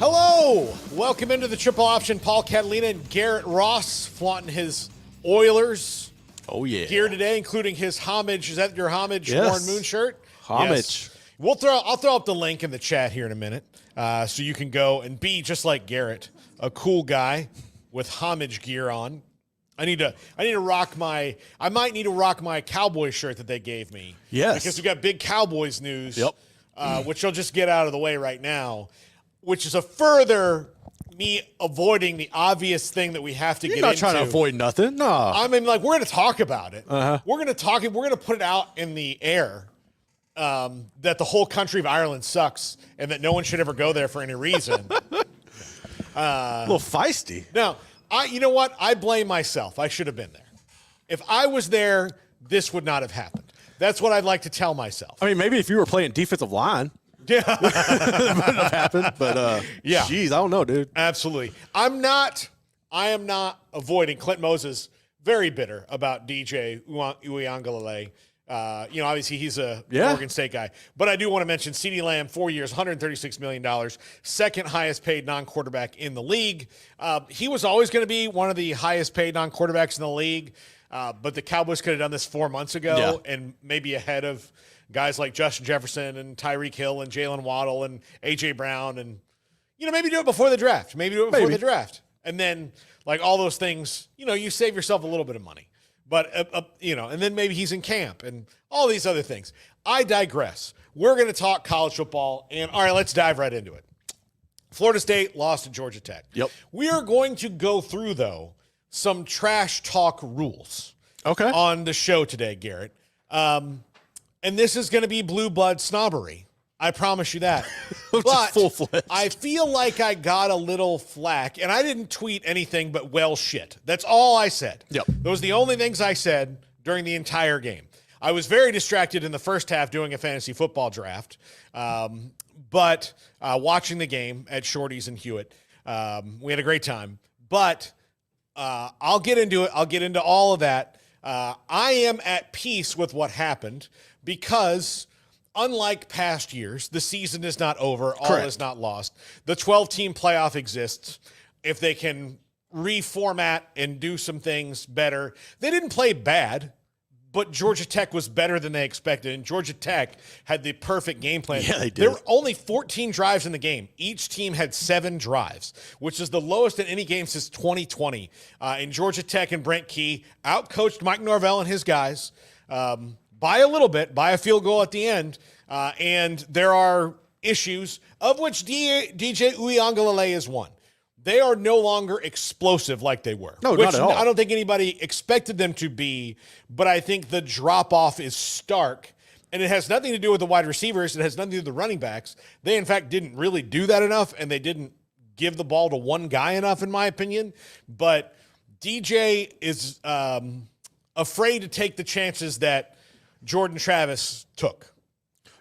Hello! Welcome into the Triple Option. Paul Catalina and Garrett Ross flaunting his Oilers gear today, including his homage. Is that your homage Warren Moon shirt? Homage. Yes. I'll throw up the link in the chat here in a minute so you can go and be just like Garrett, a cool guy with homage gear on. I might need to rock my Cowboy shirt that they gave me. Yes. Because we got big Cowboys news, which I'll just get out of the way right now, which is a further me avoiding the obvious thing that we have to get into. You're not trying to avoid nothing. No. I mean, like, we're going to talk about it. We're going to talk it. We're going to put it out in the air that the whole country of Ireland sucks and that no one should ever go there for any reason. A little feisty. Now, you know what? I blame myself. I should have been there. If I was there, this would not have happened. That's what I'd like to tell myself. I mean, maybe if you were playing defensive line. Yeah. That wouldn't have happened, but yeah. Geez, I don't know, dude. Absolutely. I am not avoiding Clint Moses, very bitter about DJ Uiagalelei. Obviously he's a Oregon State guy, but I do want to mention CeeDee Lamb, 4 years, $136 million, second highest paid non-quarterback in the league. He was always going to be one of the highest paid non-quarterbacks in the league, but the Cowboys could have done this 4 months ago and maybe ahead of guys like Justin Jefferson and Tyreek Hill and Jalen Waddle and A.J. Brown and, maybe do it before the draft. The draft. And then, like, all those things, you save yourself a little bit of money. But, and then maybe he's in camp and all these other things. I digress. We're going to talk college football. And, all right, let's dive right into it. Florida State lost to Georgia Tech. Yep. We are going to go through, though, some trash talk rules on the show today, Garrett. And this is going to be blue blood snobbery. I promise you that. But full-fledged. I feel like I got a little flack, and I didn't tweet anything but well shit. That's all I said. Yep. Those are the only things I said during the entire game. I was very distracted in the first half doing a fantasy football draft, but watching the game at Shorty's and Hewitt, we had a great time. But I'll get into it. I'll get into all of that. I am at peace with what happened because, unlike past years, the season is not over. All is not lost. The 12-team playoff exists. If they can reformat and do some things better. They didn't play bad, but Georgia Tech was better than they expected, and Georgia Tech had the perfect game plan. Yeah, they did. There were only 14 drives in the game. Each team had 7 drives, which is the lowest in any game since 2020. And Georgia Tech and Brent Key outcoached Mike Norvell and his guys by a little bit, by a field goal at the end. And there are issues, of which DJ Uiagalelei is one. They are no longer explosive like they were. No, not at all. I don't think anybody expected them to be, but I think the drop-off is stark, and it has nothing to do with the wide receivers. It has nothing to do with the running backs. They, in fact, didn't really do that enough, and they didn't give the ball to one guy enough, in my opinion. But DJ is afraid to take the chances that Jordan Travis took.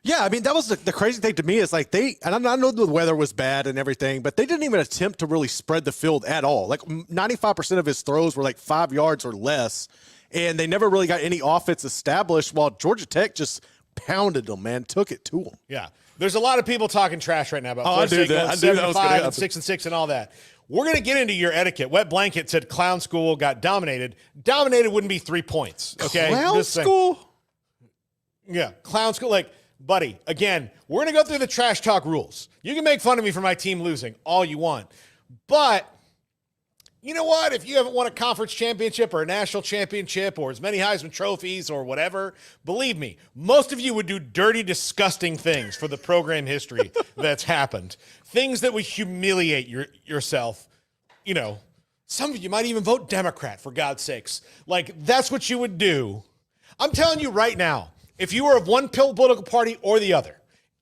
Yeah, I mean, that was the crazy thing to me is like and I know the weather was bad and everything, but they didn't even attempt to really spread the field at all. Like 95% of his throws were like 5 yards or less, and they never really got any offense established while Georgia Tech just pounded them, man, took it to them. Yeah. There's a lot of people talking trash right now about I do that. I knew that was going to happen. 6-6 and all that. We're going to get into your etiquette. Wet Blanket said Clown School got dominated. Dominated wouldn't be 3 points, okay? Clown School? Yeah, Clown School, like, buddy, again, we're going to go through the trash talk rules. You can make fun of me for my team losing all you want. But you know what? If you haven't won a conference championship or a national championship or as many Heisman trophies or whatever, believe me, most of you would do dirty, disgusting things for the program history that's happened. Things that would humiliate yourself. Some of you might even vote Democrat, for God's sakes. Like, that's what you would do. I'm telling you right now, if you were of one political party or the other,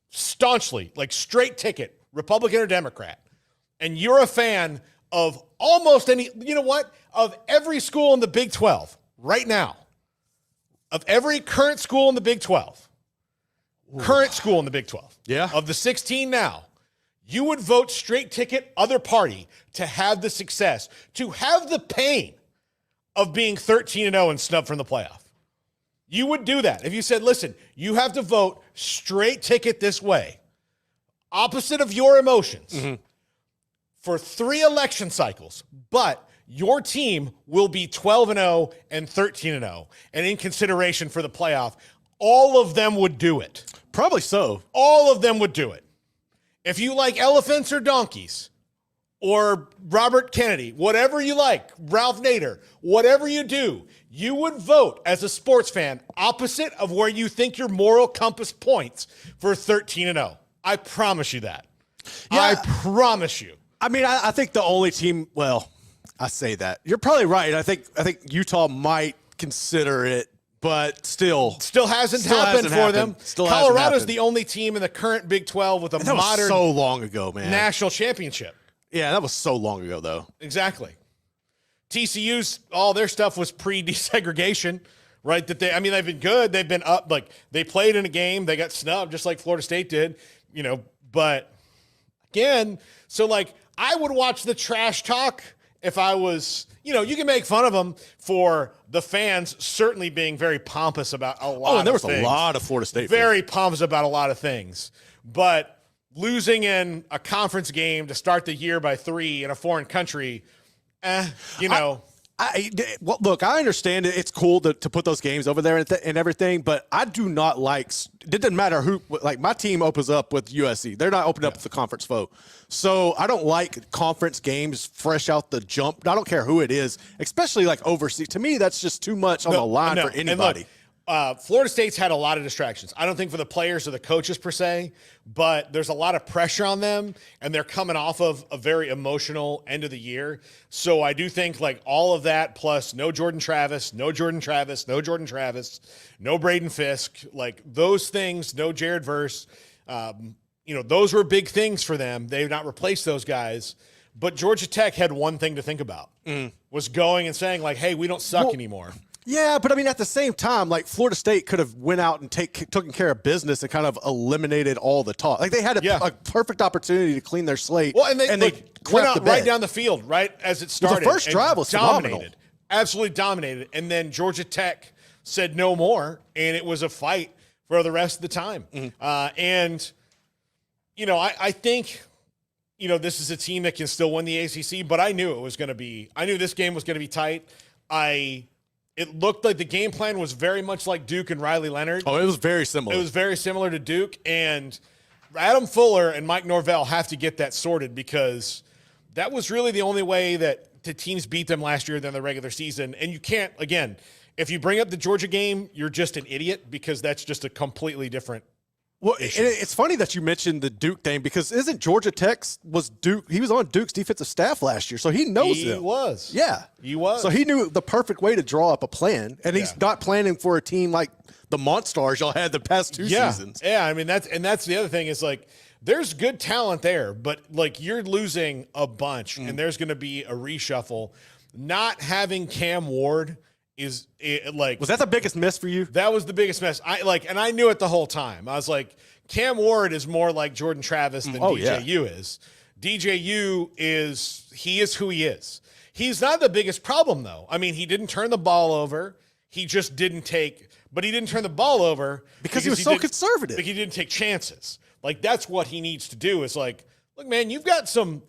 staunchly, like straight ticket, Republican or Democrat, and you're a fan of almost any, of every school in the Big 12 right now, of every current school in the Big 12, of the 16 now, you would vote straight ticket other party to have the success, to have the pain of being 13-0 and snubbed from the playoff. You would do that. If you said, listen, you have to vote straight ticket this way, opposite of your emotions, for 3 election cycles, but your team will be 12-0 and 13-0. And in consideration for the playoff, all of them would do it. Probably so. All of them would do it. If you like elephants or donkeys or Robert Kennedy, whatever you like, Ralph Nader, whatever you do, you would vote as a sports fan opposite of where you think your moral compass points for 13-0. I promise you that. Yeah. I promise you. I mean, I think the only team, well, I say that. You're probably right. I think Utah might consider it, but still hasn't happened for them. Colorado's the only team in the current Big 12 with a that modern was so long ago, man. national championship. Yeah, that was so long ago, though. Exactly. TCU's, all their stuff was pre-desegregation, right? They've been good. They've been up. Like, they played in a game. They got snubbed just like Florida State did, but again, so like I would watch the trash talk if I was, you can make fun of them for the fans certainly being very pompous about a lot of things. Oh, and there was a lot of Florida State very pompous about a lot of things. But losing in a conference game to start the year by 3 in a foreign country, Well, look, I understand it. It's cool to put those games over there and everything, but I do not like – it doesn't matter who – like my team opens up with USC. They're not opening up with the conference foe. So I don't like conference games fresh out the jump. I don't care who it is, especially like overseas. To me, that's just too much on the line for anybody. Florida State's had a lot of distractions. I don't think for the players or the coaches per se, but there's a lot of pressure on them, and they're coming off of a very emotional end of the year. So I do think like all of that plus no Jordan Travis, no Braden Fisk, like those things, no Jared Verse, those were big things for them. They've not replaced those guys. But Georgia Tech had one thing to think about, was going and saying like, hey, we don't suck anymore. Yeah, but I mean, at the same time, like Florida State could have went out and taken care of business and kind of eliminated all the talk. Like they had a perfect opportunity to clean their slate. Well, and they went out right down the field, right as it started. The first drive was dominated, absolutely dominated. And then Georgia Tech said no more, and it was a fight for the rest of the time. I think, this is a team that can still win the ACC, but I knew this game was going to be tight. It looked like the game plan was very much like Duke and Riley Leonard. Oh, it was very similar. It was very similar to Duke. And Adam Fuller and Mike Norvell have to get that sorted because that was really the only way that the teams beat them last year than the regular season. And you can't, again, if you bring up the Georgia game, you're just an idiot because that's just a completely different Well, it's funny that you mentioned the Duke thing because isn't Georgia Tech was Duke? He was on Duke's defensive staff last year, so he knows He them. was. Yeah, he was. So he knew the perfect way to draw up a plan, and he's not planning for a team like the Monstars y'all had the past two seasons. Yeah, I mean that's the other thing is like there's good talent there, but like you're losing a bunch, and there's going to be a reshuffle. Not having Cam Ward. Was that the biggest miss for you? That was the biggest miss. And I knew it the whole time. I was like, Cam Ward is more like Jordan Travis than DJU is. DJU is who he is. He's not the biggest problem though. I mean, he didn't turn the ball over. He just didn't but he didn't turn the ball over because he was so conservative. Like he didn't take chances. Like that's what he needs to do is like, look, man, you've got some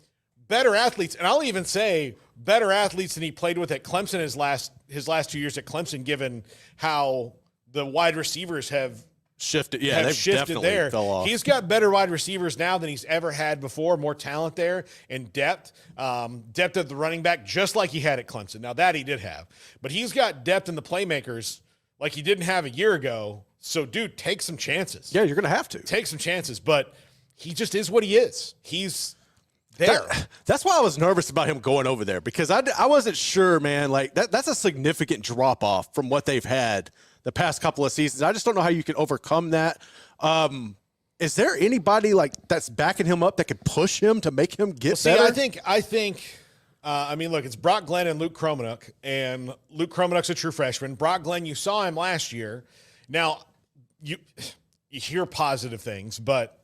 better athletes. And I'll even say better athletes than he played with at Clemson his last 2 years at Clemson, given how the wide receivers have shifted. Yeah, they've shifted there. Fell off. He's got better wide receivers now than he's ever had before, more talent there and depth. Depth at the running back, just like he had at Clemson. Now that he did have. But he's got depth in the playmakers like he didn't have a year ago. So, dude, take some chances. Yeah, you're going to have to. Take some chances. But he just is what he is. He's there. That's why I was nervous about him going over there because I wasn't sure, man. Like that's a significant drop off from what they've had the past couple of seasons. I just don't know how you can overcome that. Is there anybody like that's backing him up that could push him to make him get better? I think. I mean, look, it's Brock Glenn and Luke Kromenuk, and Luke Kromenuk's a true freshman. Brock Glenn, you saw him last year. Now you hear positive things, but.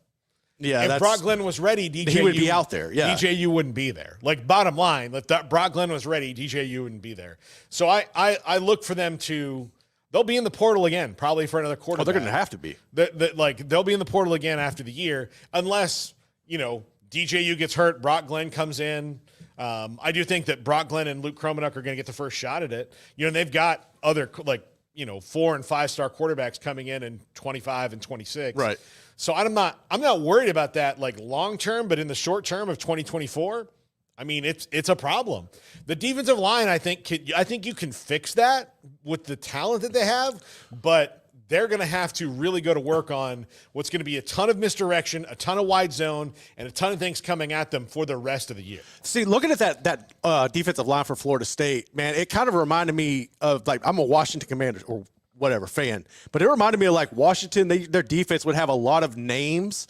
Yeah, if Brock Glenn was ready, he would be out there. Yeah, DJU wouldn't be there. Like bottom line, if Brock Glenn was ready, DJU wouldn't be there. So I look for them to. They'll be in the portal again, probably for another quarterback. Oh, they're going to have to be. They'll be in the portal again after the year, unless DJU gets hurt. Brock Glenn comes in. I do think that Brock Glenn and Luke Kromenuk are going to get the first shot at it. And they've got other 4 and 5 star quarterbacks coming in 25 and 26. Right. So I'm not worried about that long term, but in the short term of 2024, I mean it's a problem. The defensive line, I think you can fix that with the talent that they have, but they're going to have to really go to work on what's going to be a ton of misdirection, a ton of wide zone, and a ton of things coming at them for the rest of the year. See, looking at that defensive line for Florida State, man, it kind of reminded me of I'm a Washington Commanders or whatever fan, but it reminded me of Washington. Their defense would have a lot of names,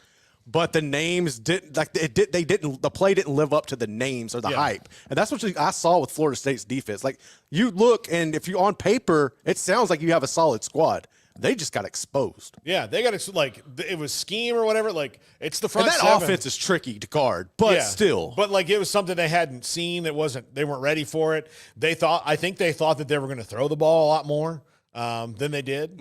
but the names didn't the play didn't live up to the names or the hype. And that's what I saw with Florida State's defense. You look, and if you on paper, it sounds like you have a solid squad. They just got exposed. Yeah, they got it was scheme or whatever. It's the front and that seven. offense is tricky to guard, but still. But it was something they hadn't seen. They weren't ready for it. I think they thought that they were going to throw the ball a lot more than they did,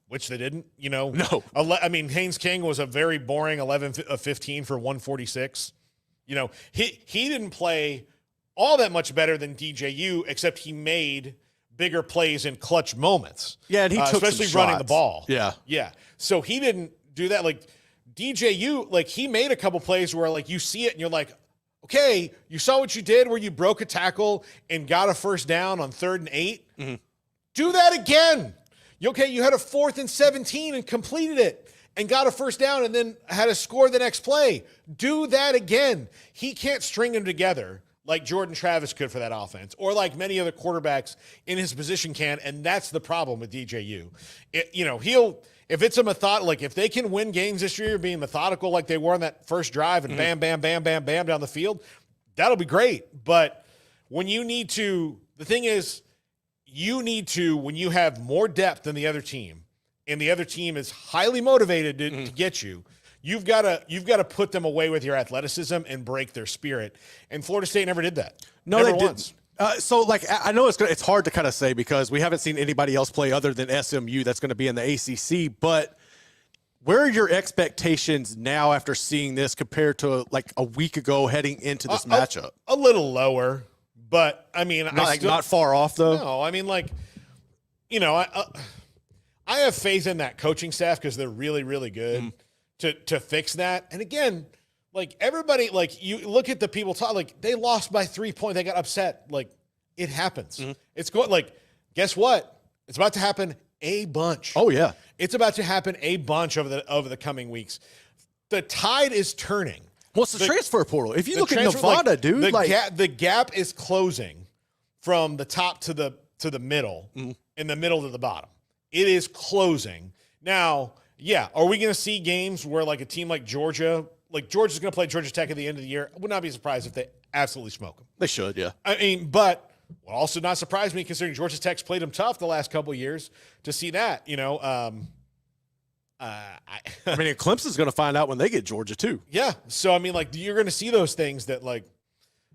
which they didn't. No. Haynes King was a very boring 11 of 15 for 146. He didn't play all that much better than DJU, except he made bigger plays in clutch moments. Yeah, and he took especially some running the shots. ball. Yeah. Yeah. So he didn't do that. DJU, he made a couple plays where you see it and you're like, okay, you saw what you did where you broke a tackle and got a first down on 3rd and 8. Mm-hmm. Do that again. You had a 4th and 17 and completed it and got a first down and then had to score the next play. Do that again. He can't string them together like Jordan Travis could for that offense, or like many other quarterbacks in his position can, and that's the problem with DJU. If it's a if they can win games this year, being methodical like they were on that first drive and bam, bam, bam, bam, bam down the field, that'll be great. But when you need to, the thing is, when you have more depth than the other team, and the other team is highly motivated to get you, you've got to put them away with your athleticism and break their spirit. And Florida State never did that. No, never they once. didn't. I know it's hard to kind of say because we haven't seen anybody else play other than SMU that's going to be in the ACC. But where are your expectations now after seeing this compared to a week ago heading into this matchup? A little lower, but not far off though. No, I have faith in that coaching staff because they're really, really good to fix that. And again, everybody, you look at the people talk, they lost by 3 points. They got upset. It happens. Mm-hmm. It's going, guess what? It's about to happen a bunch. Oh yeah. It's about to happen a bunch over the coming weeks. The tide is turning. Well, it's the transfer portal. If you look at Nevada, dude, the gap is closing from the top to the middle, and the middle to the bottom. It is closing. Now, are we going to see games where a team like Georgia, Georgia's going to play Georgia Tech at the end of the year? I would not be surprised if they absolutely smoke them. They should, yeah. But will also not surprise me considering Georgia Tech's played them tough the last couple of years to see that, Clemson's going to find out when they get Georgia too. Yeah. So, you're going to see those things that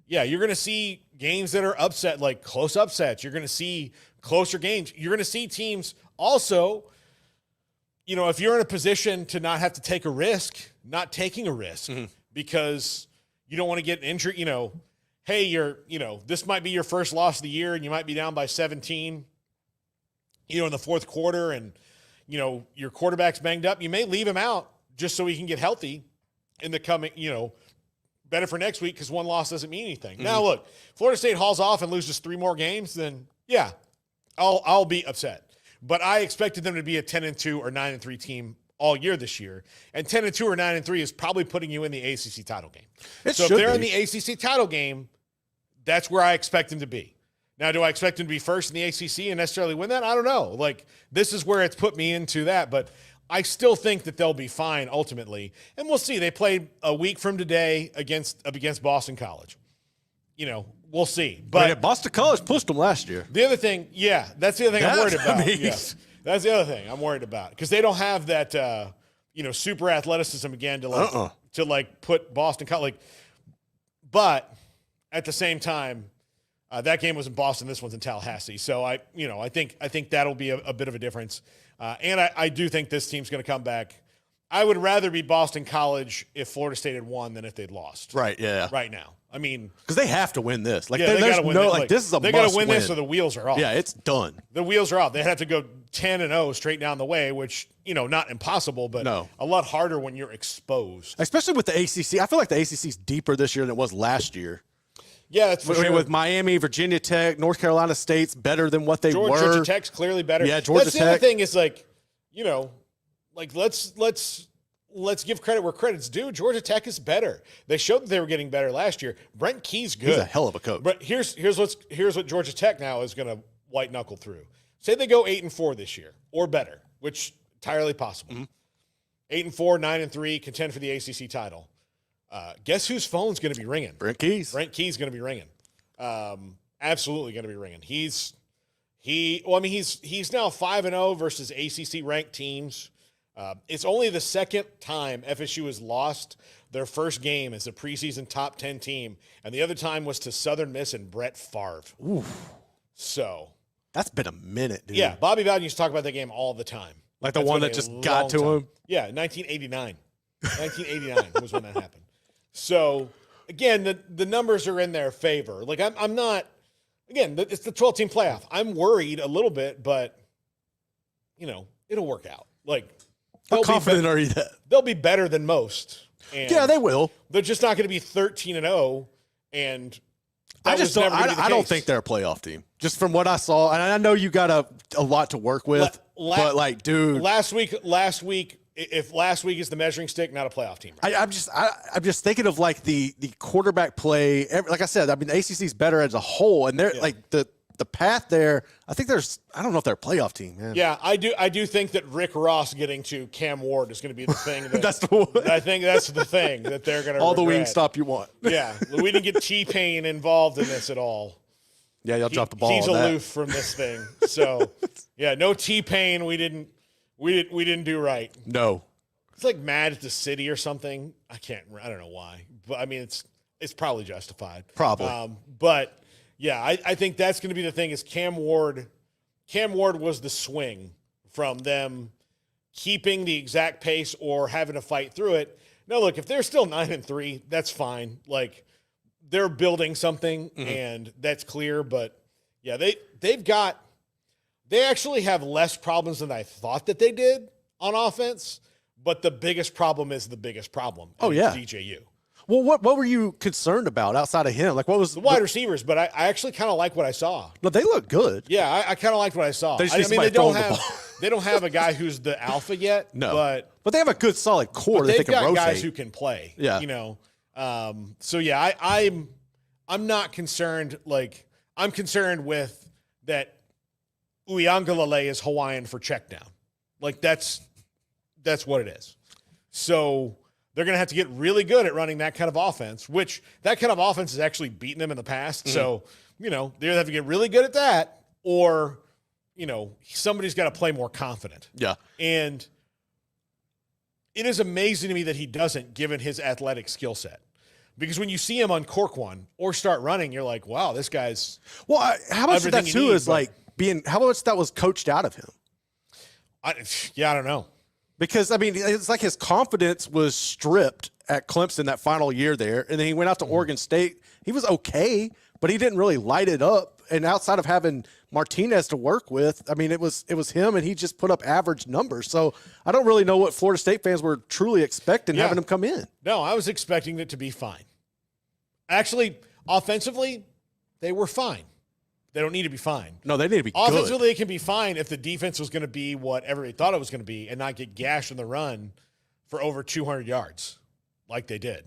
you're going to see games that are upset, close upsets. You're going to see closer games. You're going to see teams also, if you're in a position to not have to take a risk, not taking a risk because you don't want to get injured, hey, this might be your first loss of the year and you might be down by 17, in the fourth quarter and, your quarterback's banged up. You may leave him out just so he can get healthy in the coming, better for next week because one loss doesn't mean anything. Now, look, Florida State hauls off and loses 3 more games, then, I'll be upset. But I expected them to be a 10-2 or 9-3 team all year this year. And 10-2 or 9-3 is probably putting you in the ACC title game. So if they're in the ACC title game, that's where I expect them to be. Now, do I expect them to be first in the ACC and necessarily win that? I don't know. This is where it's put me into that. But I still think that they'll be fine ultimately. And we'll see. They played a week from today against Boston College. We'll see. But Boston College pushed them last year. The other thing, that's the other thing I'm worried about. That's the other thing I'm worried about because they don't have that, super athleticism again to put Boston College. But at the same time, that game was in Boston. This one's in Tallahassee. So I think that'll be a bit of a difference. And I do think this team's going to come back. I would rather be Boston College if Florida State had won than if they'd lost. Right, yeah. Right now. I mean, because they have to win this. Like, yeah, they there's gotta win no, this. like, this is a they must got to win this or the wheels are off. Yeah, it's done. The wheels are off. They have to go 10-0 straight down the way, which, not impossible, but a lot harder when you're exposed. Especially with the ACC. I feel like the ACC is deeper this year than it was last year. Yeah, that's for sure. With Miami, Virginia Tech, North Carolina State's better than what they were. Georgia Tech's clearly better. Yeah, Georgia That's Tech. The other thing is let's give credit where credit's due. Georgia Tech is better. They showed that they were getting better last year. Brent Key's good. He's a hell of a coach. But here's what Georgia Tech now is going to white knuckle through. Say they go 8-4 this year or better, which entirely possible. 8-4, 9-3, contend for the ACC title. Guess whose phone's going to be ringing? Brent Key's. Brent Key's going to be ringing. Absolutely going to be ringing. He's now 5-0 versus ACC ranked teams. It's only the second time FSU has lost their first game as a preseason top 10 team, and the other time was to Southern Miss and Brett Favre. Oof. So that's been a minute, dude. Yeah, Bobby Bowden used to talk about that game all the time. Like the one that just got to him? Yeah, 1989. 1989 was when that happened. So, again, the numbers are in their favor. Like, I'm not – again, it's the 12-team playoff. I'm worried a little bit, but, it'll work out. Like, how confident are you that? They'll be better than most. And yeah, they will. They're just not going to be 13-0, and I don't think they're a playoff team. Just from what I saw, and I know you got a lot to work with, but, like, dude. Last week, if last week is the measuring stick, not a playoff team. Right? I'm just thinking of like the quarterback play. Like I said, I mean the ACC is better as a whole, and they're like the path there. I think I don't know if they're a playoff team, man. Yeah, I do think that Rick Ross getting to Cam Ward is going to be the thing. That, that's the one. I think that's the thing that they're going to all the wing stop you want. Yeah, we didn't get T-Pain involved in this at all. Yeah, y'all dropped the ball. He's on aloof from this thing. So yeah, no T-Pain. We didn't do right. No. It's like mad at the city or something. I don't know why. But I mean it's probably justified. Probably. But yeah, I think that's going to be the thing is Cam Ward was the swing from them keeping the exact pace or having to fight through it. Now look, if they're still 9-3, that's fine. Like they're building something and that's clear, but yeah, they actually have less problems than I thought that they did on offense, but the biggest problem is the biggest problem. Oh, yeah. DJU. Well, what were you concerned about outside of him? Like, what was the wide receivers? But I actually kind of like what I saw. No, they look good. Yeah, I kind of liked what I saw. They don't have a guy who's the alpha yet. No, but they have a good solid core that they can rotate. Guys who can play. Yeah, So yeah, I'm not concerned. Like I'm concerned with that. Uiagalelei is Hawaiian for check down. Like that's what it is. So they're going to have to get really good at running that kind of offense, which that kind of offense has actually beaten them in the past. So, they either have to get really good at that or, somebody's got to play more confident. Yeah. And it is amazing to me that he doesn't, given his athletic skill set. Because when you see him uncork one or start running, you're like, wow, this guy's. Well, how much of that too is like how much that was coached out of him? I don't know. Because, I mean, it's like his confidence was stripped at Clemson that final year there, and then he went out to Oregon State. He was okay, but he didn't really light it up. And outside of having Martinez to work with, I mean, it was him, and he just put up average numbers. So I don't really know what Florida State fans were truly expecting having him come in. No, I was expecting it to be fine. Actually, offensively, they were fine. They don't need to be fine. No, they need to be good. Offensively, they can be fine if the defense was going to be what everybody thought it was going to be and not get gashed in the run for over 200 yards like they did.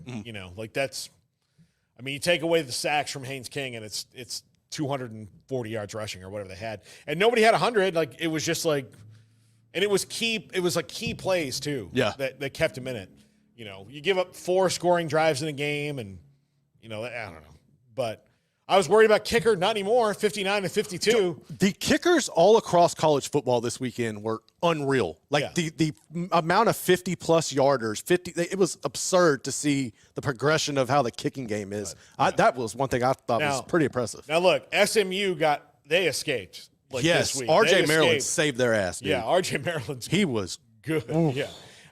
Like that's – I mean, you take away the sacks from Haynes King and it's 240 yards rushing or whatever they had. And nobody had 100. Like it was just like – and it was key – it was like key plays too that kept him in it. You give up 4 scoring drives in a game and, I don't know. But – I was worried about kicker, not anymore, 59-52. The kickers all across college football this weekend were unreal. Like the amount of 50-plus yarders, it was absurd to see the progression of how the kicking game is. That was one thing I thought was pretty impressive. Now, look, SMU they escaped this week. R.J. Maryland saved their ass, dude. Yeah, R.J. Maryland's he was good. Yeah.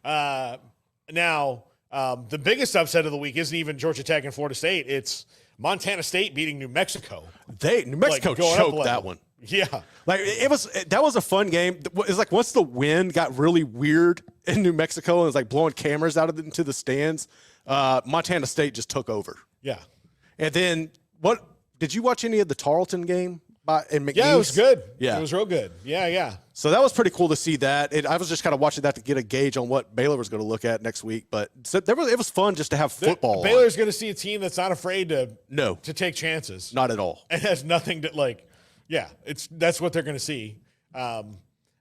Now, the biggest upset of the week isn't even Georgia Tech and Florida State. It's Montana State beating New Mexico. New Mexico going up a choked level. that one. Yeah. Like that was a fun game. It's like once the wind got really weird in New Mexico and it was like blowing cameras out into the stands, Montana State just took over. Yeah. And then what did you watch any of the Tarleton game in McNeese? Yeah, it was good. Yeah. It was real good. Yeah. So that was pretty cool to see that. I was just kind of watching that to get a gauge on what Baylor was going to look at next week. But it was fun just to have football. Baylor's going to see a team that's not afraid to take chances. Not at all. It has nothing to that's what they're going to see. And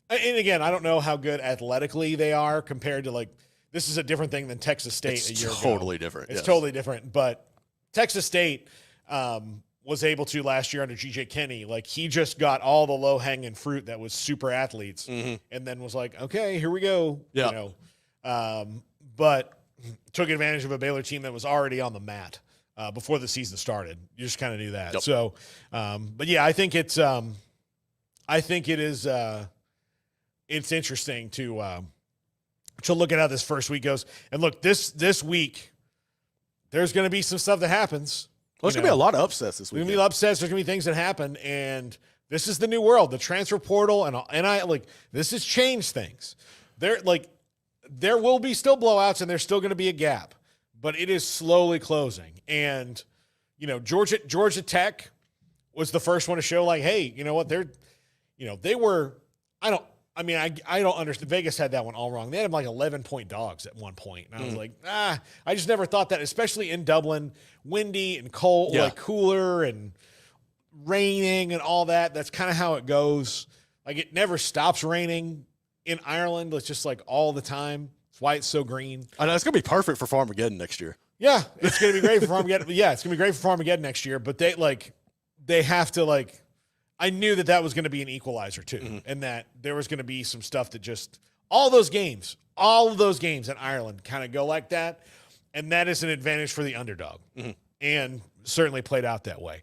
again, I don't know how good athletically they are compared to this is a different thing than Texas State a year ago. Totally different. It's totally different. But Texas State was able to last year under G.J. Kenney. He just got all the low-hanging fruit that was super athletes and then was like, okay, here we go. Yeah. But took advantage of a Baylor team that was already on the mat before the season started. You just kind of knew that. Yep. So, but yeah, I think it is it's interesting to look at how this first week goes. And look, this week, there's going to be some stuff that happens. Well, there's going to be a lot of upsets this week. There's going to be upsets. There's going to be things that happen. And this is the new world, the transfer portal. And this has changed things. There will be still blowouts and there's still going to be a gap, but it is slowly closing. And, Georgia Tech was the first one to show hey, you know what? They were, I don't understand. Vegas had that one all wrong. They had them 11-point dogs at one point. And I was I just never thought that, especially in Dublin, windy and cold, cooler and raining and all that. That's kind of how it goes. It never stops raining in Ireland. It's just all the time. That's why it's so green. I know it's going to be perfect for Farmageddon next year. Yeah, it's going to be great for Farmageddon. Yeah, it's going to be great for Farmageddon next year. But they have to I knew that was going to be an equalizer too, and that there was going to be some stuff that just all of those games in Ireland kind of go like that, and that is an advantage for the underdog, and certainly played out that way.